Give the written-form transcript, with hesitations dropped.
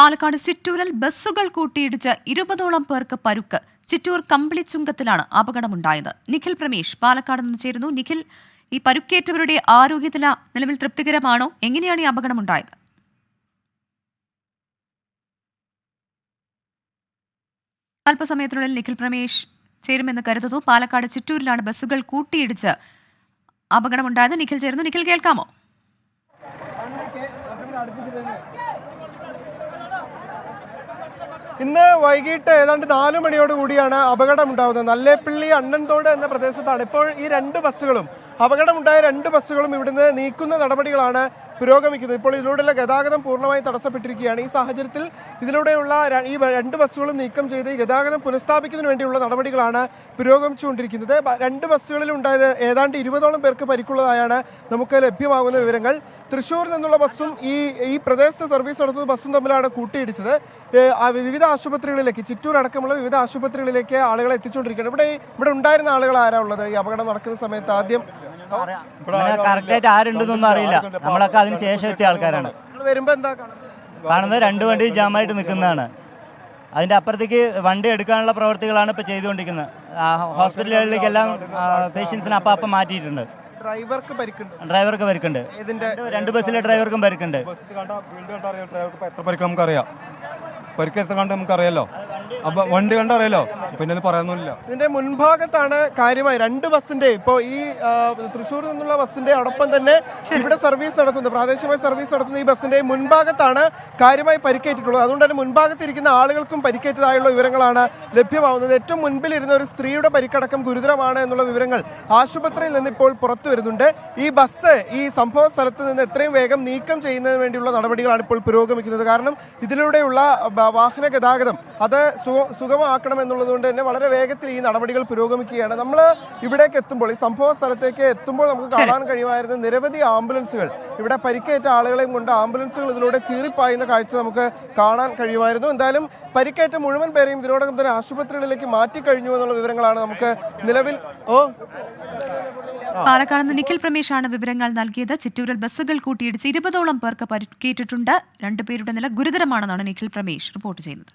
പാലക്കാട് ചിറ്റൂരിൽ ബസ്സുകൾ കൂട്ടിയിടിച്ച് 20ഓളം പേർക്ക് പരുക്ക്. ചിറ്റൂർ കമ്പിളിച്ചുങ്കത്തിലാണ് അപകടമുണ്ടായത്. നിഖിൽ പ്രമേഷ് പാലക്കാട് നിന്ന് ചേരുന്നു. നിഖിൽ, ഈ പരുക്കേറ്റവരുടെ ആരോഗ്യനില നിലവിൽ തൃപ്തികരമാണോ? എങ്ങനെയാണ് ഈ അപകടമുണ്ടായത്? അല്പസമയത്തിനുള്ളിൽ നിഖിൽ പ്രമേഷ് ചേരുമെന്ന് കരുതുന്നു. പാലക്കാട് ചിറ്റൂരിലാണ് ബസ്സുകൾ കൂട്ടിയിടിച്ച് അപകടമുണ്ടായത്. നിഖിൽ ചേരുന്നു. നിഖിൽ, കേൾക്കാമോ? ഇന്ന് വൈകിട്ട് ഏതാണ്ട് 4 മണിയോടുകൂടിയാണ് അപകടമുണ്ടാകുന്നത്. നല്ലേപ്പള്ളി അണ്ണൻതോട് എന്ന പ്രദേശത്താണ് ഇപ്പോൾ ഈ 2 ബസ്സുകളും അപകടമുണ്ടായ 2 ബസ്സുകളും ഇവിടുന്ന് നീക്കുന്ന നടപടികളാണ് പുരോഗമിക്കുന്നത്. ഇപ്പോൾ ഇതിലൂടെയുള്ള ഗതാഗതം പൂർണ്ണമായി തടസ്സപ്പെട്ടിരിക്കുകയാണ്. ഈ സാഹചര്യത്തിൽ ഇതിലൂടെയുള്ള ഈ 2 ബസ്സുകളും നീക്കം ചെയ്ത് ഗതാഗതം പുനഃസ്ഥാപിക്കുന്നതിന് വേണ്ടിയുള്ള നടപടികളാണ് പുരോഗമിച്ചുകൊണ്ടിരിക്കുന്നത്. 2 ബസ്സുകളിൽ ഉണ്ടായത് ഏതാണ്ട് 20ഓളം പേർക്ക് പരിക്കുള്ളതായാണ് നമുക്ക് ലഭ്യമാകുന്ന വിവരങ്ങൾ. തൃശ്ശൂരിൽ നിന്നുള്ള ബസ്സും ഈ പ്രദേശത്ത് സർവീസ് നടത്തുന്ന ബസ്സും തമ്മിലാണ് കൂട്ടിയിടിച്ചത്. വിവിധ ആശുപത്രികളിലേക്ക്, ചിറ്റൂർ അടക്കമുള്ള വിവിധ ആശുപത്രികളിലേക്ക് ആളുകളെ എത്തിച്ചുകൊണ്ടിരിക്കുകയാണ്. ഇവിടെ ഉണ്ടായിരുന്ന ആളുകൾ ആരാ ഉള്ളത് ഈ അപകടം നടക്കുന്ന സമയത്ത്? ആദ്യം കറക്റ്റായിട്ട് ആരുണ്ടെന്നൊന്നും അറിയില്ല. നമ്മളൊക്കെ അതിന് ശേഷം എത്തിയ ആൾക്കാരാണ്. വരുമ്പോ എന്താ കാണുന്നത്? 2 വണ്ടി ജാമായിട്ട് നിൽക്കുന്നതാണ്. അതിന്റെ അപ്പുറത്തേക്ക് വണ്ടി എടുക്കാനുള്ള പ്രവർത്തികളാണ് ഇപ്പൊ ചെയ്തുകൊണ്ടിരിക്കുന്നത്. ഹോസ്പിറ്റലുകളിലേക്കെല്ലാം പേഷ്യൻസിനെ അപ്പം മാറ്റിയിട്ടുണ്ട്. ഡ്രൈവർക്ക് പരിക്കുണ്ട്. 2 ബസ്സിലെ ഡ്രൈവർക്കും പരിക്കുണ്ട്. നമുക്കറിയാം, പരിക്കെടുത്ത കണ്ട് നമുക്കറിയാലോ, അപ്പൊ വണ്ടി കണ്ടറിയാലോ, പിന്നെ പറയാനൊന്നുമില്ല. ഇതിന്റെ മുൻഭാഗത്താണ് കാര്യമായി 2 ബസ്സിന്റെ, ഇപ്പോൾ ഈ തൃശ്ശൂരിൽ നിന്നുള്ള ബസ്സിന്റെ അതോടൊപ്പം തന്നെ ഇവിടെ സർവീസ് നടത്തുന്നത്, പ്രാദേശികമായി സർവീസ് നടത്തുന്ന ഈ ബസ്സിന്റെ മുൻഭാഗത്താണ് കാര്യമായി പരിക്കേറ്റിട്ടുള്ളത്. അതുകൊണ്ട് തന്നെ മുൻഭാഗത്തിരിക്കുന്ന ആളുകൾക്കും പരിക്കേറ്റതായുള്ള വിവരങ്ങളാണ് ലഭ്യമാവുന്നത്. ഏറ്റവും മുൻപിലിരുന്ന ഒരു സ്ത്രീയുടെ പരിക്കടക്കം ഗുരുതരമാണ് എന്നുള്ള വിവരങ്ങൾ ആശുപത്രിയിൽ നിന്ന് ഇപ്പോൾ പുറത്തു വരുന്നുണ്ട്. ഈ ബസ് ഈ സംഭവ സ്ഥലത്ത് നിന്ന് എത്രയും വേഗം നീക്കം ചെയ്യുന്നതിന് വേണ്ടിയുള്ള നടപടികളാണ് ഇപ്പോൾ പുരോഗമിക്കുന്നത്. കാരണം ഇതിലൂടെയുള്ള വാഹന ഗതാഗതം അത് സുഗമമാക്കണമെന്നുള്ളത് കൊണ്ട് തന്നെ വളരെ വേഗത്തിൽ ഈ നടപടികൾ പുരോഗമിക്കുകയാണ്. നമ്മൾ ഇവിടേക്ക് എത്തുമ്പോൾ, ഈ സംഭവ സ്ഥലത്തേക്ക് എത്തുമ്പോൾ നമുക്ക് കാണാൻ കഴിയുമായിരുന്ന നിരവധി ആംബുലൻസുകൾ, ഇവിടെ പരിക്കേറ്റ ആളുകളെയും കൊണ്ട് ആംബുലൻസുകൾ ഇതിലൂടെ ചീറിപ്പായുന്ന കാഴ്ച നമുക്ക് കാണാൻ കഴിയുമായിരുന്നു. എന്തായാലും പരിക്കേറ്റ മുഴുവൻ പേരെയും ഇതിനോടകം തന്നെ ആശുപത്രികളിലേക്ക് മാറ്റിക്കഴിഞ്ഞു എന്നുള്ള വിവരങ്ങളാണ് നമുക്ക് നിലവിൽ. പാലക്കാട് നിന്ന് നിഖിൽ പ്രമേഷാണ് വിവരങ്ങൾ നൽകിയത്. ചിറ്റൂരിൽ ബസ്സുകൾ കൂട്ടിയിടിച്ച് 20ഓളം പേർക്ക് പരിക്കേറ്റിട്ടുണ്ട്. 2 പേരുടെ നില ഗുരുതരമാണെന്നാണ് നിഖിൽ പ്രമേഷ് റിപ്പോർട്ട് ചെയ്യുന്നത്.